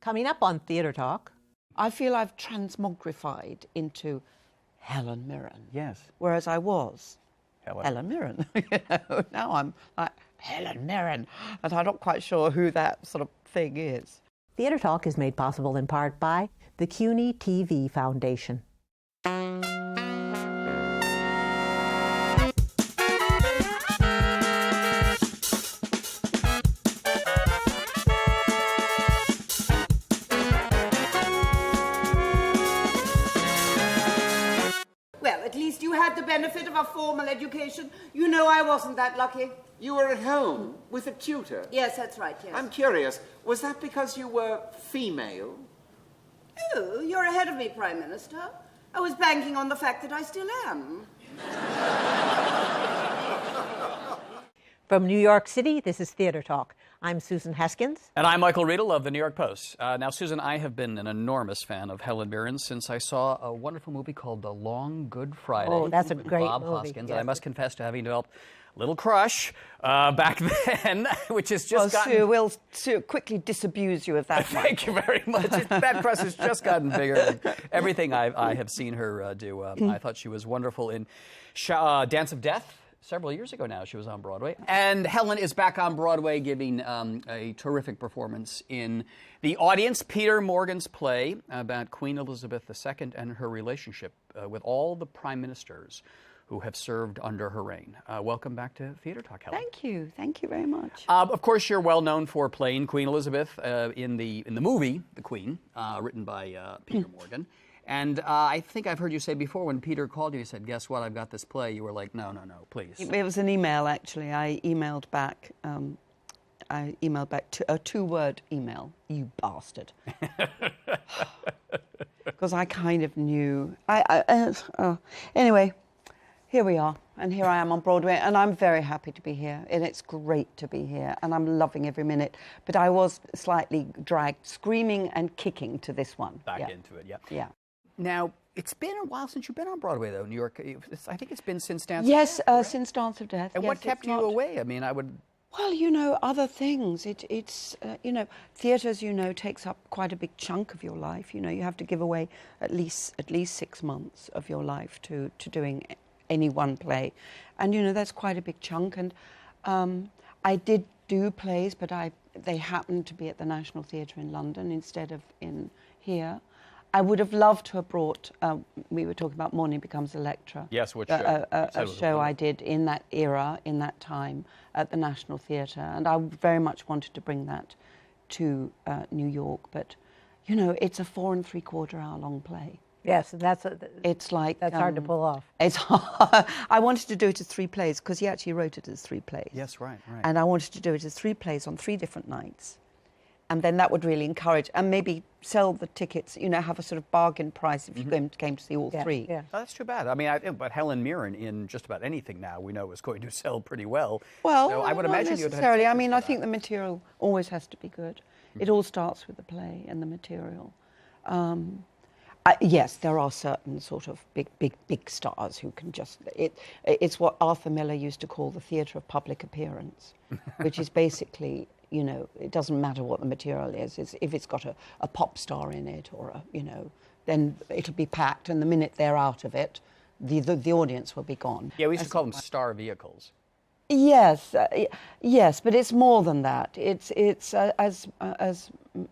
Coming up on Theatre Talk. I feel I've transmogrified into Helen Mirren. Yes. Whereas I was Helen Mirren. Now I'm like Helen Mirren, and I'm not quite sure who that sort of thing is. Theatre Talk is made possible in part by the CUNY TV Foundation. At least you had the benefit of a formal education. You know I wasn't that lucky. You were at home with a tutor? Yes, that's right, yes. I'm curious, was that because you were female? Oh, you're ahead of me, Prime Minister. I was banking on the fact that I still am. From New York City, this is Theatre Talk. I'm Susan Haskins. And I'm Michael Riedel of the New York Post. Now, Susan, I have been an enormous fan of Helen Mirren since I saw a wonderful movie called The Long Good Friday. Oh, that's a with great Bob movie. Hoskins. Yes. And I must confess to having developed a little crush back then, which has just gotten... Sue, we'll quickly disabuse you of that. Thank you very much. That crush has just gotten bigger than everything I have seen her do. I thought she was wonderful in Dance of Death. Several years ago now, she was on Broadway. And Helen is back on Broadway giving a terrific performance in The Audience, Peter Morgan's play about Queen Elizabeth II and her relationship with all the prime ministers who have served under her reign. Welcome back to Theatre Talk, Helen. Thank you very much. Of course, you're well known for playing Queen Elizabeth in the movie, The Queen, written by Peter Morgan. And I think I've heard you say before when Peter called you, he said, guess what, I've got this play. You were like, no, please. It was an email, actually. I emailed back a two-word email, you bastard. Because I kind of knew. Anyway, here we are. And here I am on Broadway. And I'm very happy to be here. And it's great to be here. And I'm loving every minute. But I was slightly dragged, screaming and kicking to this one. Back into it, yeah. Yeah. Now, it's been a while since you've been on Broadway, though, New York. I think it's been since Dance Yes, of Death, right? since Dance of Death. And yes, what kept you away? I mean, I would... Well, other things. It's theatre, as you know, takes up quite a big chunk of your life. You have to give away at least 6 months of your life to doing any one play. And, that's quite a big chunk. And I did do plays, but they happened to be at the National Theatre in London instead of in here. I would have loved to have brought, we were talking about Morning Becomes Electra. Yes, which show? A show I did in that era, in that time, at the National Theatre. And I very much wanted to bring that to New York. But, it's a 4 3/4 hour long play. Yes, that's hard to pull off. It's hard. I wanted to do it as 3 plays, because he actually wrote it as 3 plays. Yes, right. And I wanted to do it as 3 plays on 3 different nights. And then that would really encourage, and maybe sell the tickets, have a sort of bargain price if you came to see all 3. Yeah. Oh, that's too bad. I mean, but Helen Mirren in just about anything now we know is going to sell pretty well. Well, so I would not imagine you'd necessarily. have I mean, I think the material always has to be good. It all starts with the play and the material. Yes, there are certain sort of big stars who can just... It's what Arthur Miller used to call the theatre of public appearance, which is basically... it doesn't matter what the material is. If it's got a pop star in it or then it'll be packed. And the minute they're out of it, the audience will be gone. Yeah, we used to call them star vehicles. Yes, yes, but it's more than that. It's as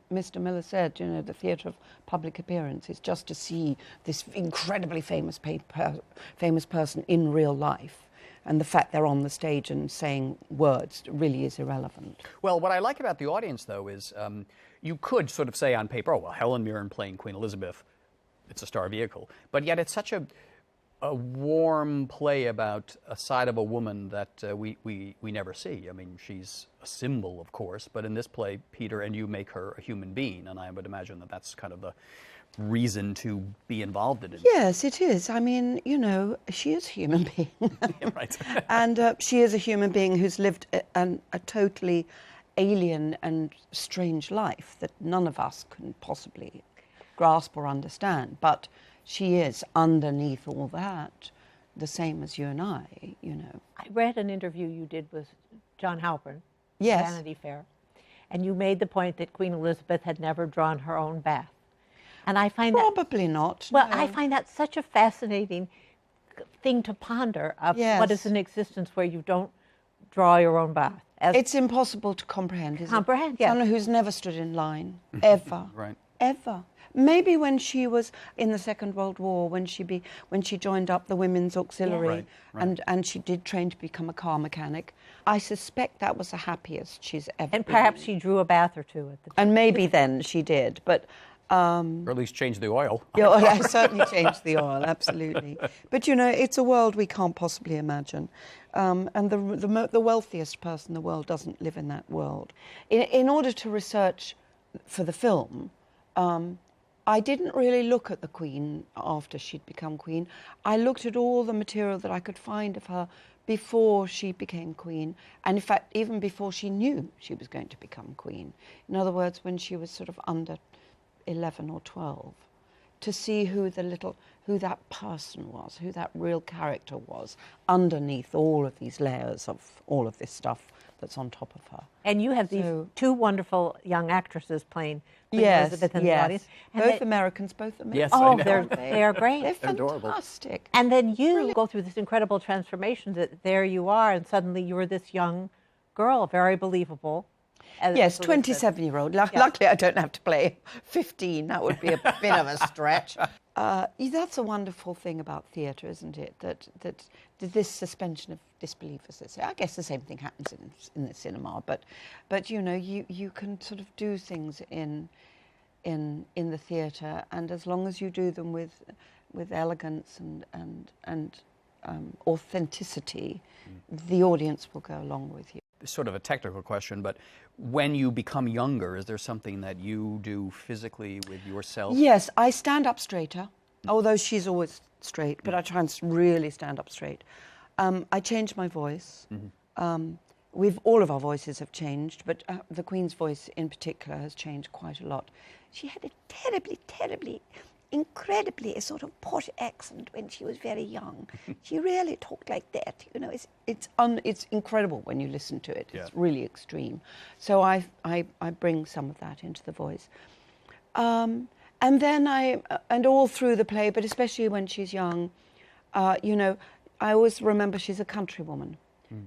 Mr. Miller said, the theatre of public appearance is just to see this incredibly famous person in real life. And the fact they're on the stage and saying words really is irrelevant. Well, what I like about The Audience, though, is you could sort of say on paper, oh, well, Helen Mirren playing Queen Elizabeth, it's a star vehicle. But yet it's such a warm play about a side of a woman that we never see. I mean, she's a symbol, of course, but in this play, Peter and you make her a human being, and I would imagine that that's kind of the reason to be involved in it. Yes, it is. I mean, she is a human being. Right. And she is a human being who's lived a totally alien and strange life that none of us can possibly grasp or understand. But she is, underneath all that, the same as you and I. I read an interview you did with John Halpern, Yes. Vanity Fair, and you made the point that Queen Elizabeth had never drawn her own bath. And I find Probably not. Well, no. I find that such a fascinating thing to ponder of what is Yes. an existence where you don't draw your own bath. It's impossible to comprehend, isn't Comprehend, it? yes. Someone who's never stood in line, ever. Right. Ever. Maybe when she was in the Second World War, when she joined up the Women's Auxiliary, Right, right. and she did train to become a car mechanic. I suspect that was the happiest she's ever And been. perhaps she drew a bath or two at the time. And maybe then she did, but Or at least change the oil. yeah, well, I certainly changed the oil, absolutely. But you know, it's a world we can't possibly imagine, and the wealthiest person in the world doesn't live in that world. In order to research for the film, I didn't really look at the Queen after she'd become Queen. I looked at all the material that I could find of her before she became Queen, and in fact, even before she knew she was going to become Queen. In other words, when she was sort of under 11 or 12, to see who that person was, who that real character was, underneath all of these layers of all of this stuff that's on top of her. And you have these two wonderful young actresses playing Queen Yes, Elizabeth in the yes. audience. And Both they- Americans, both Americans. Yes, I Oh, know. they are great. They're Adorable. fantastic. And then you go through this incredible transformation that there you are, and suddenly you're this young girl, very believable. Yes, Elizabeth. 27-year-old. Luckily, I don't have to play 15. That would be a bit of a stretch. That's a wonderful thing about theatre, isn't it? That this suspension of disbelief, as they say. I guess the same thing happens in the cinema, but you know, you can sort of do things in the theatre, and as long as you do them with elegance and authenticity, the audience will go along with you. Sort of a technical question, but when you become younger, is there something that you do physically with yourself? Yes, I stand up straighter, although she's always straight, but I try and really stand up straight. I change my voice. All of our voices have changed, but the Queen's voice in particular has changed quite a lot. She had a terribly, incredibly a sort of posh accent when she was very young. She really talked like that. You know, it's incredible when you listen to it. Yeah. It's really extreme. So I bring some of that into the voice. And then and all through the play, but especially when she's young, you know, I always remember she's a countrywoman,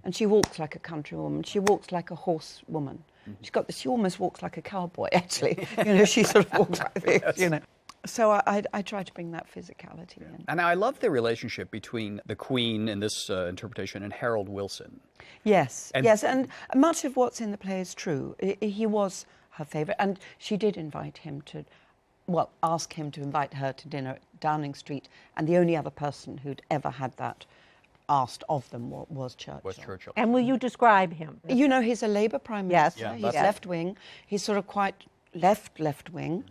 and she walks like a countrywoman. She walks like a horsewoman. She almost walks like a cowboy, actually. You know, she sort of walks like this, you know. So I try to bring that physicality in. And I love the relationship between the Queen in this interpretation and Harold Wilson. Yes, And- yes, and much of what's in the play is true. He was her favourite, and she did invite him to, well, ask him to invite her to dinner at Downing Street, and the only other person who'd ever had that asked of them was Churchill. Was Churchill. And will you describe him? You know, he's a Labour Prime Yes. Minister. Yeah, He's that's- left-wing. He's sort of quite left-wing.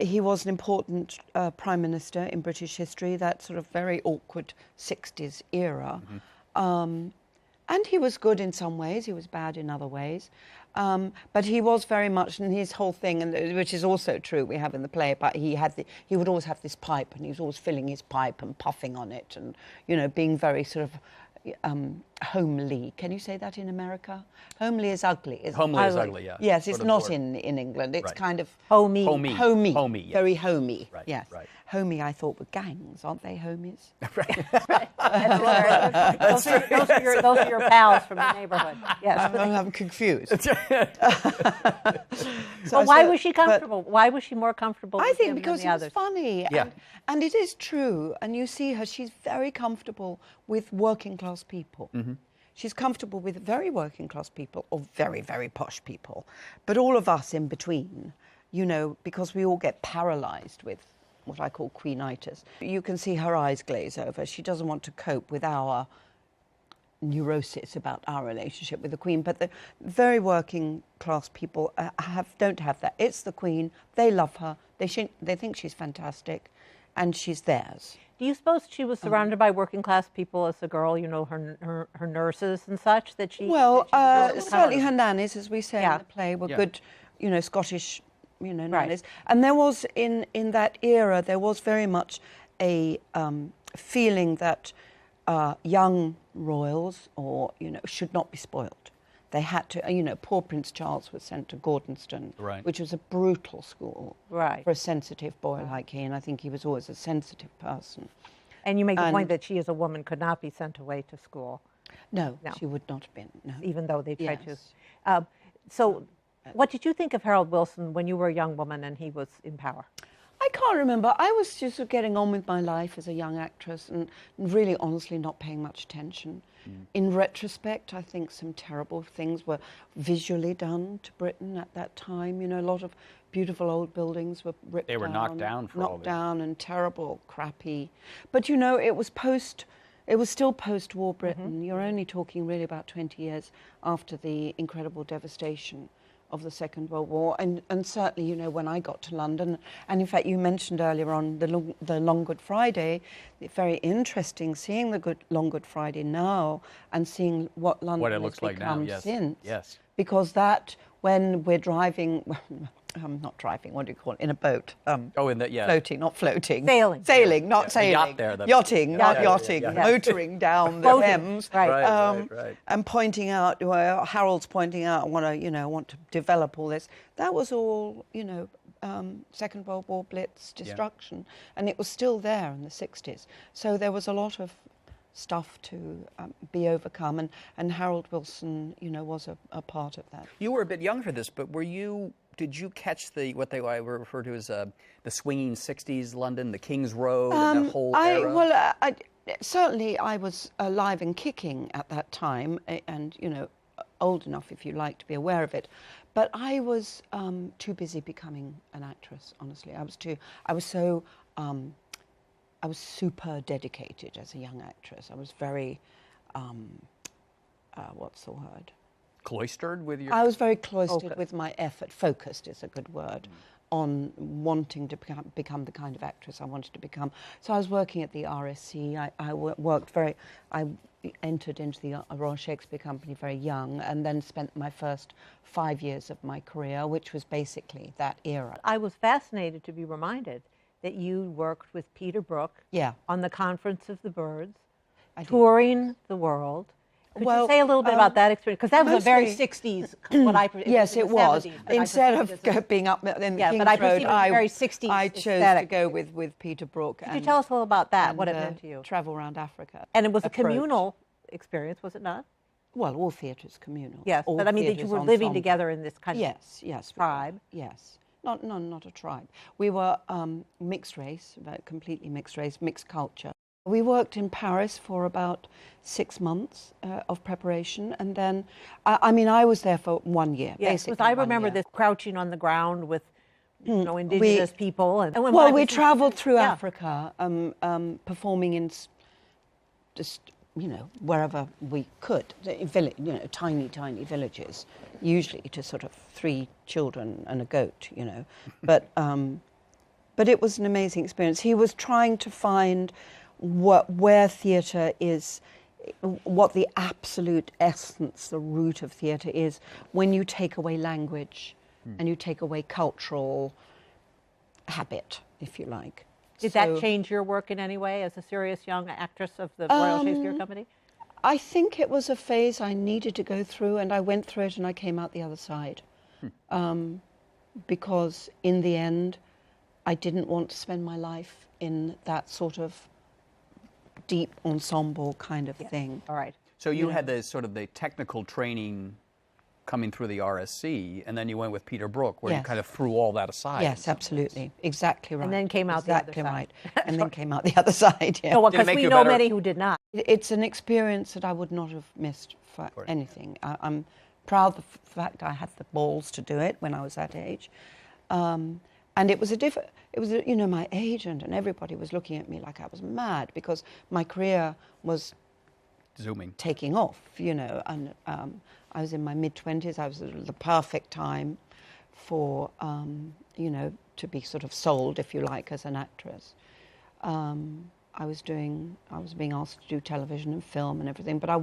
He was an important Prime Minister in British history, that sort of very awkward 60s era. And he was good in some ways, he was bad in other ways. But he was very much, and his whole thing, and which is also true, we have in the play, but he would always have this pipe, and he was always filling his pipe and puffing on it, and, you know, being very sort of homely. Can you say that in America? Homely is ugly. Homely is ugly, yeah. Yes, Sort it's of not word. in England. It's Right. kind of Homey. Homey. homey. Homey, yes. Very homey. Right, Yes. right. Homey, I thought, were gangs, aren't they, homies? Those are your pals from the neighborhood. Yes. I'm confused. But why was she comfortable? Why was she more comfortable I with think him because than he the was others? funny. Yeah. And it is true. And you see her, she's very comfortable with working class people. She's comfortable with very working class people or very, very posh people. But all of us in between, you know, because we all get paralysed with what I call queenitis. You can see her eyes glaze over. She doesn't want to cope with our neurosis about our relationship with the Queen, but the very working class people don't have that. It's the Queen. They love her. They think she's fantastic, and she's theirs. Do you suppose she was surrounded by working class people as a girl? You know, her nurses and such that she. Well, that she was certainly her nannies, as we say Yeah. in the play, were Yeah. good, you know, Scottish, you know, Right. nannies. And there was in that era, there was very much a feeling that young royals, or you know, should not be spoilt. they had to, you know, poor Prince Charles was sent to Gordonston, Right. which was a brutal school Right. for a sensitive boy like he, and I think he was always a sensitive person. And you make the And- point that she as a woman could not be sent away to school, No, No. she would not have been, no. even though they tried Yes. to. So what did you think of Harold Wilson when you were a young woman and he was in power? I can't remember. I was just sort of getting on with my life as a young actress and really honestly not paying much attention. In retrospect, I think some terrible things were visually done to Britain at that time. You know, a lot of beautiful old buildings were ripped down. They were knocked down for all knocked this. down and terrible, crappy. But you know, it was still post-war Britain. You're only talking really about 20 years after the incredible devastation of the Second World War, and certainly, you know, when I got to London, and in fact, you mentioned earlier on the Long Good Friday. It's very interesting seeing the Long Good Friday now and seeing what London What it has looks like now, become yes. since. Yes. Because that, when we're driving, not driving, what do you call it, in a boat? Floating, not floating. Sailing. Sailing, not Yeah, the sailing. yacht there, the- Yachting, not Yeah, yachting. yeah, yeah. Motoring down the Boating, Thames. right. Right. And pointing out, well, Harold's pointing out, I want to develop all this. That was all, you know, Second World War blitz destruction, and it was still there in the 60s. So there was a lot of stuff to be overcome, and Harold Wilson, you know, was a part of that. You were a bit young for this, but did you catch what I refer to as the swinging 60s London, the King's Road, and that whole era? Certainly I was alive and kicking at that time, and, you know, old enough, if you like, to be aware of it. But I was too busy becoming an actress, honestly. I was super dedicated as a young actress. I was very, what's the word? Cloistered with your... I was very cloistered Focused. with my effort. Focused is a good word, on wanting to become the kind of actress I wanted to become. So I was working at the RSC. I entered into the Royal Shakespeare Company very young, and then spent my first 5 years of my career, which was basically that era. I was fascinated to be reminded that you worked with Peter Brook Yeah. on the Conference of the Birds, I did. touring the world. Could Well, you say a little bit about that experience? Because that was a very mostly- 60s, what I perceived. Yes, it was. Instead of going being up in the Yeah, King's but I Road, perceived it as very 60s I chose aesthetic. to go with Peter Brook. Could you tell us a little about that, what it meant to you? Travel around Africa. And it was a approach. communal experience, was it not? Well, all theatre is communal. Yes, All but I mean that you theatre's were living ensemble. together in this kind of Yes, we were. tribe. Yes. Not a tribe. We were mixed race, completely mixed race, mixed culture. We worked in Paris for about 6 months of preparation, and then, I was there for 1 year, Yes, basically. because I 1 remember year. this crouching on the ground with, you know, indigenous people. And when Well, I we was- travelled through Yeah. Africa, performing in just, you know, wherever we could, tiny villages, usually to sort of 3 children and a goat, you know. But it was an amazing experience. He was trying to find where theatre is, what the absolute essence, the root of theatre is, when you take away language and you take away cultural habit, if you like. Did that change your work in any way as a serious young actress of the Royal Shakespeare Company? I think it was a phase I needed to go through, and I went through it and I came out the other side. Because in the end, I didn't want to spend my life in that sort of deep ensemble kind of thing. All right. So you had the sort of the technical training coming through the RSC, and then you went with Peter Brook, where you Yes. kind of threw all that aside. in Yes, some absolutely. Exactly right. then came out the other exactly side. right. And then came out the other side, yeah. No, well, Did it because make we you know better- many who did not. It's an experience that I would not have missed for anything. I'm proud of the fact I had the balls to do it when I was that age. And it was my agent and everybody was looking at me like I was mad because my career was Zooming. taking off, you know, and I was in my mid-20s. I was at the perfect time for, to be sort of sold, if you like, as an actress. I was being asked to do television and film and everything, but I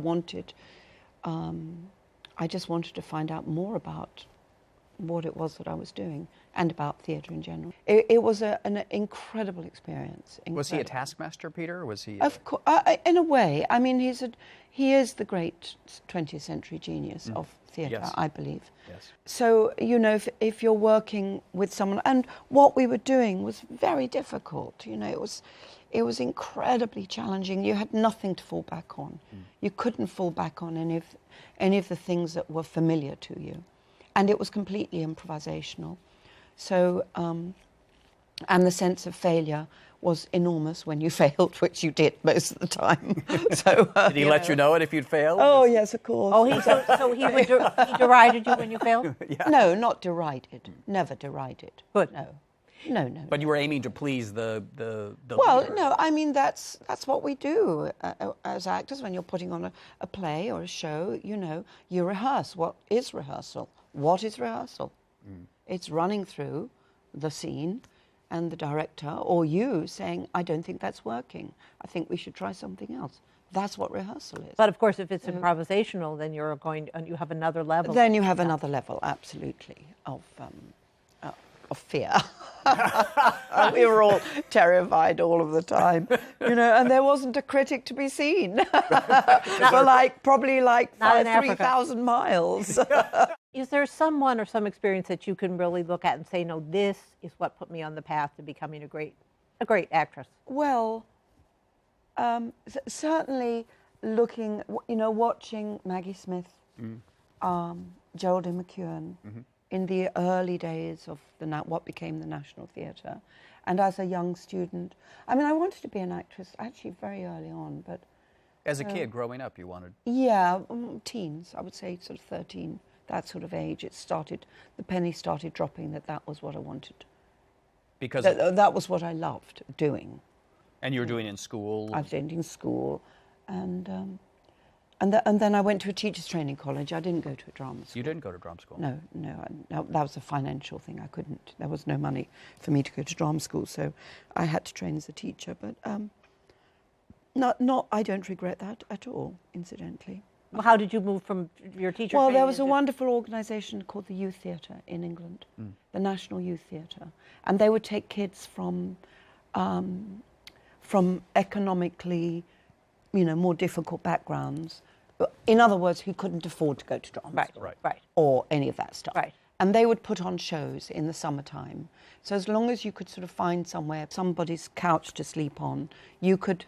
just wanted to find out more about what it was that I was doing and about theatre in general. It was an incredible experience. Was he a incredible. taskmaster, Peter? Or was he? Of course, in a way. I mean, he is the great 20th century genius of theatre, Yes. I believe. Yes. So, you know, if you're working with someone, and what we were doing was very difficult, you know, it was incredibly challenging. You had nothing to fall back on. You couldn't fall back on any of the things that were familiar to you. And it was completely improvisational. So, and the sense of failure was enormous when you failed, which you did most of the time. So, Did he let you know it if you'd failed? Oh, yes, of course. Oh, he derided you when you failed? No, not derided. Never derided. Good. No. But you were aiming to please the Well, leader. no, I mean, that's what we do as actors when you're putting on a play or a show. You know, you rehearse. What is rehearsal? What is rehearsal? It's running through the scene and the director or you saying, I don't think that's working. I think we should try something else. That's what rehearsal is. But of course, if it's improvisational, then you have another level. Then you have another level, absolutely, of fear. We were all terrified all of the time, you know, and there wasn't a critic to be seen for probably 3,000 miles. Is there someone or some experience that you can really look at and say, no, this is what put me on the path to becoming a great actress? Well, certainly looking, you know, watching Maggie Smith, Geraldine McEwen in the early days of what became the National Theatre, and as a young student. I mean, I wanted to be an actress actually very early on, but As a kid, growing up, you wanted. yeah, teens, I would say sort of 13, that sort of age. The penny started dropping that was what I wanted. Because That was what I loved doing. and you were doing it in school. I was in school, and then I went to a teachers' training college. I didn't go to a drama school. You didn't go to drama school. No, that was a financial thing. I couldn't. There was no money for me to go to drama school, so I had to train as a teacher. But I don't regret that at all. Incidentally. Well, how did you move from your teacher Well, training there was a into- wonderful organisation called the Youth Theatre in England, the National Youth Theatre, and they would take kids from economically, you know, more difficult backgrounds. In other words, who couldn't afford to go to drama school, Right. or any of that stuff. Right. And they would put on shows in the summertime. So as long as you could sort of find somewhere, somebody's couch to sleep on, you could.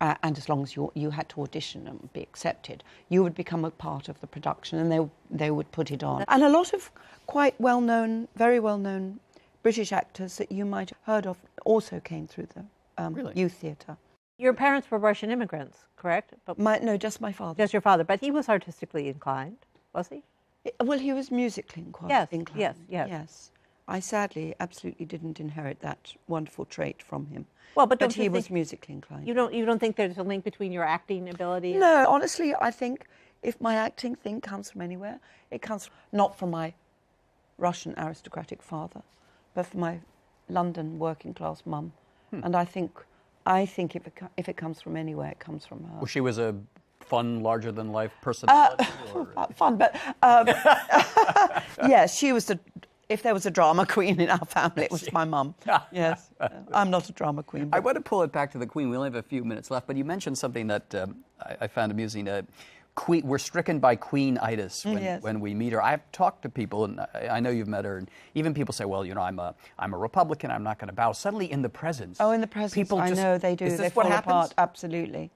And as long as you had to audition and be accepted, you would become a part of the production, and they would put it on. And a lot of quite well-known, very well-known British actors that you might have heard of also came through the Really? youth theatre. Your parents were Russian immigrants, correct? But No, just my father. just your father, but he was artistically inclined, was he? Well, he was musically Yes, inclined. yes. I sadly absolutely didn't inherit that wonderful trait from him. Well, but don't you he was think- musically inclined. You don't think there's a link between your acting ability? No, honestly, I think if my acting thing comes from anywhere, it comes not from my Russian aristocratic father, but from my London working class mum. And I think if it comes from anywhere, it comes from her. Well, she was a fun, larger than life personality. Fun, but yes, she was if there was a drama queen in our family, it was my mum. Yes, I'm not a drama queen. I But want to pull it back to the Queen. We only have a few minutes left, but you mentioned something that I found amusing. Queen, we're stricken by Queen-itis Yes. when we meet her. I've talked to people, and I know you've met her, and even people say, "Well, you know, I'm a Republican. I'm not going to bow." Suddenly, in the presence, oh, in the presence, people I just, know they do. Is They this what fall happens? apart. Absolutely,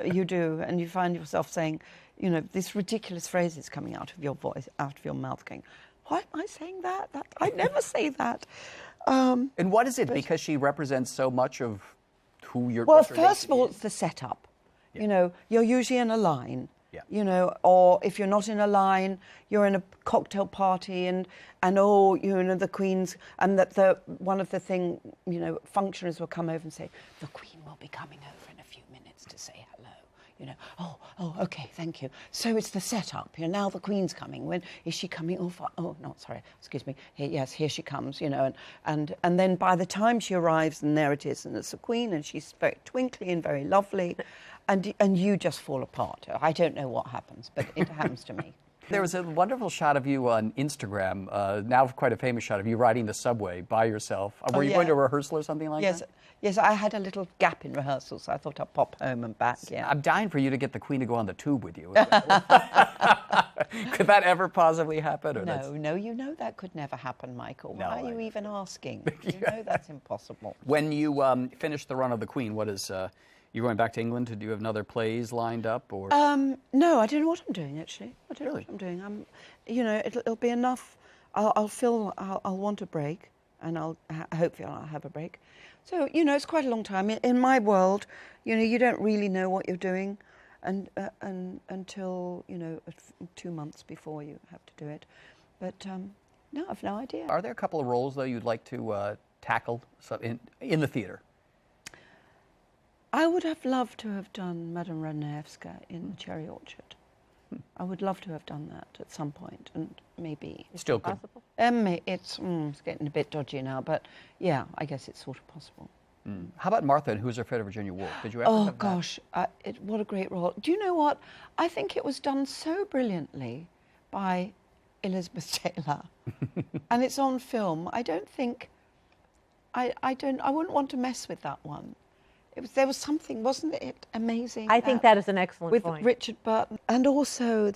you do, and you find yourself saying, you know, these ridiculous phrases coming out of your voice, out of your mouth, going, "Why am I saying that? I never say that." And what is it? Because she represents so much of who you're. Well, what your first of all, identity it's the setup. You know, you're usually in a line. Yeah. You know, or if you're not in a line, you're in a cocktail party, and oh, you know, the Queen's, and that one of the functionaries will come over and say, "The Queen will be coming over in a few minutes to say hello." You know, oh, okay, thank you. So it's the setup. You know, now the Queen's coming. When is she coming? Oh, no, sorry, excuse me. Here she comes. You know, and then by the time she arrives, and there it is, and it's the Queen, and she's very twinkly and very lovely, and you just fall apart. I don't know what happens, but it happens to me. There was a wonderful shot of you on Instagram, now quite a famous shot of you riding the subway by yourself. Were you going to a rehearsal or something like that? Yes, I had a little gap in rehearsal, so I thought I'd pop home and back, yeah. I'm dying for you to get the Queen to go on the tube with you. Could that ever possibly happen? Or No, you know that could never happen, Michael. No, Why are you even asking? You know that's impossible. When you finish the run of the Queen, what is... you going back to England? Do you have another plays lined up? Or No, I don't know what I'm doing, actually. I don't know Really? what I'm doing. It'll be enough. I'll want a break, and hopefully I'll have a break. So, it's quite a long time. In my world, you don't really know what you're doing until, 2 months before you have to do it. But, no, I've no idea. Are there a couple of roles, though, you'd like to tackle in the theatre? I would have loved to have done Madame Ranevska in the Cherry Orchard. I would love to have done that at some point, and maybe... Still could. Possible? It's getting a bit dodgy now, but yeah, I guess it's sort of possible. How about Martha and Who's Afraid of Virginia Woolf? Did you ever Oh, have that? gosh, what a great role. Do you know what? I think it was done so brilliantly by Elizabeth Taylor, and it's on film. I don't think... I wouldn't want to mess with that one. There was something, wasn't it amazing? I think that is an excellent with point. Richard Burton, and also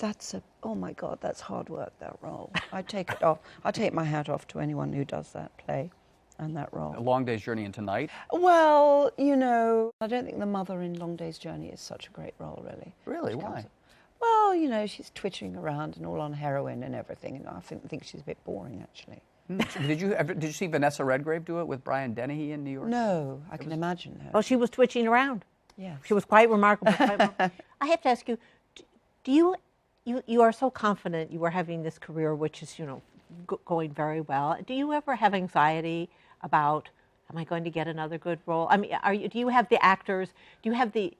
oh my God, that's hard work, that role. I take it off. I take my hat off to anyone who does that play and that role. A Long Day's Journey into Night? Well, I don't think the mother in Long Day's Journey is such a great role, really. Really? She Why? comes- Well, she's twittering around and all on heroin and everything, and I think she's a bit boring, actually. Did you see Vanessa Redgrave do it with Brian Dennehy in New York? No, I can imagine her. Well, she was twitching around. Yeah. She was quite remarkable. I have to ask you, do you are so confident you are having this career, which is, going very well. Do you ever have anxiety about, am I going to get another good role? I mean, do you have the actors, do you have the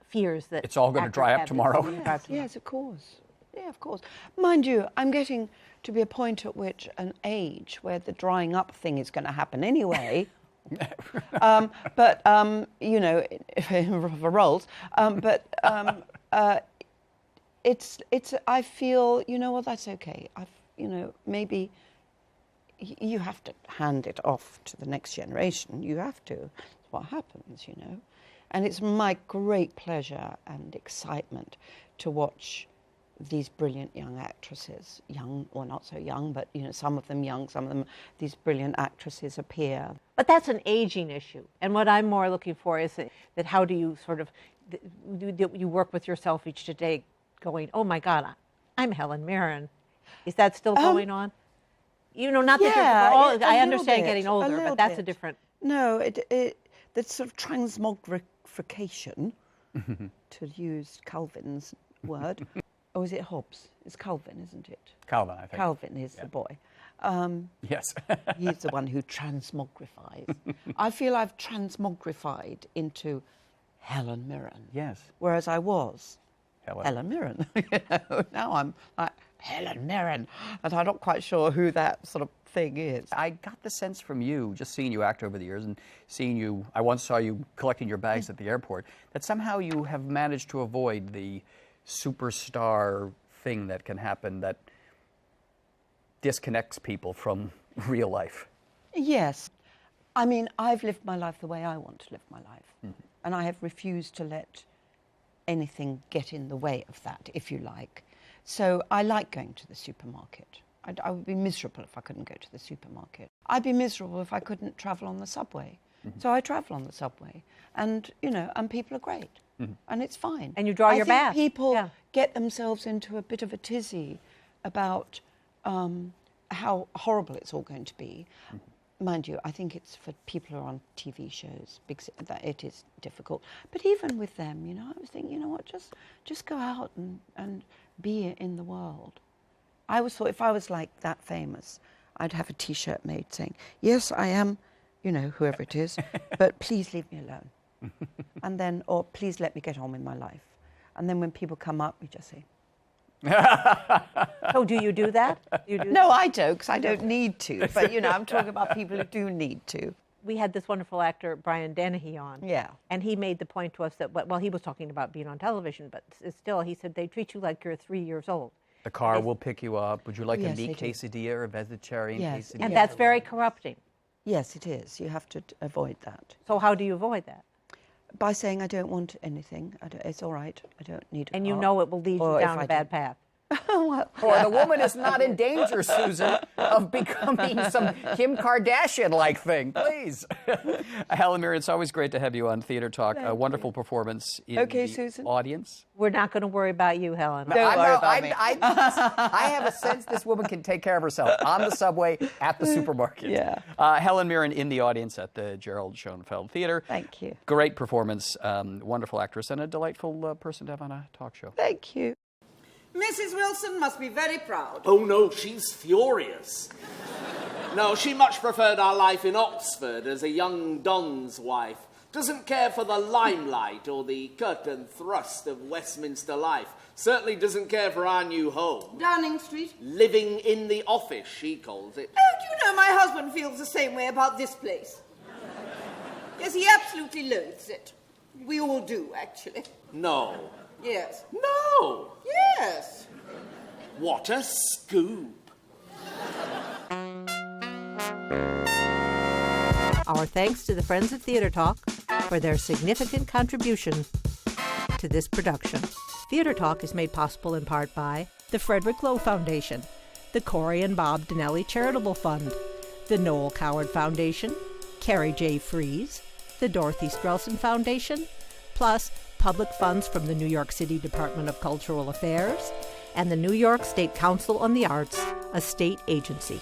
fears that It's all going to actors dry up have tomorrow? Yes, of course. Yeah, of course. Mind you, I'm getting to be a point at which an age where the drying up thing is going to happen anyway. For roles. It's. I feel. That's okay. Maybe you have to hand it off to the next generation. You have to. It's what happens. And it's my great pleasure and excitement to watch these brilliant young actresses, not so young, but some of them young, some of them, these brilliant actresses appear. But that's an aging issue. And what I'm more looking for is that how do you sort of, you work with yourself each day going, oh my God, I'm Helen Mirren. Is that still going on? Not that I understand getting older, but that's a different... No, the sort of transmogrification, to use Calvin's word, or is it Hobbes? It's Calvin, isn't it? Calvin, I think. Calvin is the boy. Yes. He's the one who transmogrifies. I feel I've transmogrified into Helen Mirren. Yes. Whereas I was Helen Mirren. Now I'm like Helen Mirren, and I'm not quite sure who that sort of thing is. I got the sense from you, just seeing you act over the years and seeing you, I once saw you collecting your bags at the airport, that somehow you have managed to avoid the superstar thing that can happen that disconnects people from real life. Yes. I mean, I've lived my life the way I want to live my life. Mm-hmm. And I have refused to let anything get in the way of that, if you like. So I like going to the supermarket. I would be miserable if I couldn't go to the supermarket. I'd be miserable if I couldn't travel on the subway. Mm-hmm. So I travel on the subway. And, and people are great. Mm-hmm. And it's fine. And you draw your bath. I think people get themselves into a bit of a tizzy about how horrible it's all going to be. Mm-hmm. Mind you, I think it's for people who are on TV shows, because that it is difficult. But even with them, I was thinking, just go out and be in the world. I always thought if I was like that famous, I'd have a T-shirt made saying, yes, I am, whoever it is, but please leave me alone. And then, or please let me get on with my life. And then when people come up, we just say... So do you do that? No, I don't, because I don't need to. But, I'm talking about people who do need to. We had this wonderful actor, Brian Dennehy, on. Yeah. And he made the point to us that, well, he was talking about being on television, but still, he said, they treat you like you're 3 years old. The car will pick you up. Would you like Yes, a meat they do. quesadilla or a vegetarian Yes. quesadilla? And that's very corrupting. Yes, it is. You have to avoid that. So how do you avoid that? By saying I don't want anything. It's all right. I don't need a And you car. know it will lead Or you if down I a bad do- path. Well, Or the woman is not in danger, Susan, of becoming some Kim Kardashian-like thing. Please. Helen Mirren, it's always great to have you on Theater Talk. A wonderful performance in Okay, the Susan. audience. We're not going to worry about you, Helen. Don't worry about me. I have a sense this woman can take care of herself on the subway, at the supermarket. Yeah. Helen Mirren in the audience at the Gerald Schoenfeld Theater. Thank you. Great performance, wonderful actress, and a delightful person to have on a talk show. Thank you. Mrs. Wilson must be very proud. Oh no, she's furious. No, she much preferred our life in Oxford as a young don's wife. Doesn't care for the limelight or the cut and thrust of Westminster life. Certainly doesn't care for our new home. Downing Street. Living in the office, she calls it. Oh, do you know, my husband feels the same way about this place. Yes, he absolutely loathes it. We all do, actually. No. Yes. No! Yes. What a scoop! Our thanks to the Friends of Theater Talk for their significant contribution to this production. Theater Talk is made possible in part by the Frederick Lowe Foundation, the Corey and Bob Donnelly Charitable Fund, the Noel Coward Foundation, Carrie J. Fries, the Dorothy Strelson Foundation, plus public funds from the New York City Department of Cultural Affairs and the New York State Council on the Arts, a state agency.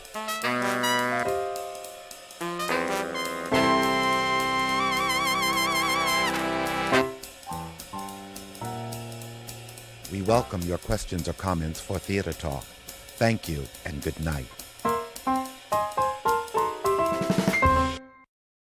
We welcome your questions or comments for Theater Talk. Thank you and good night.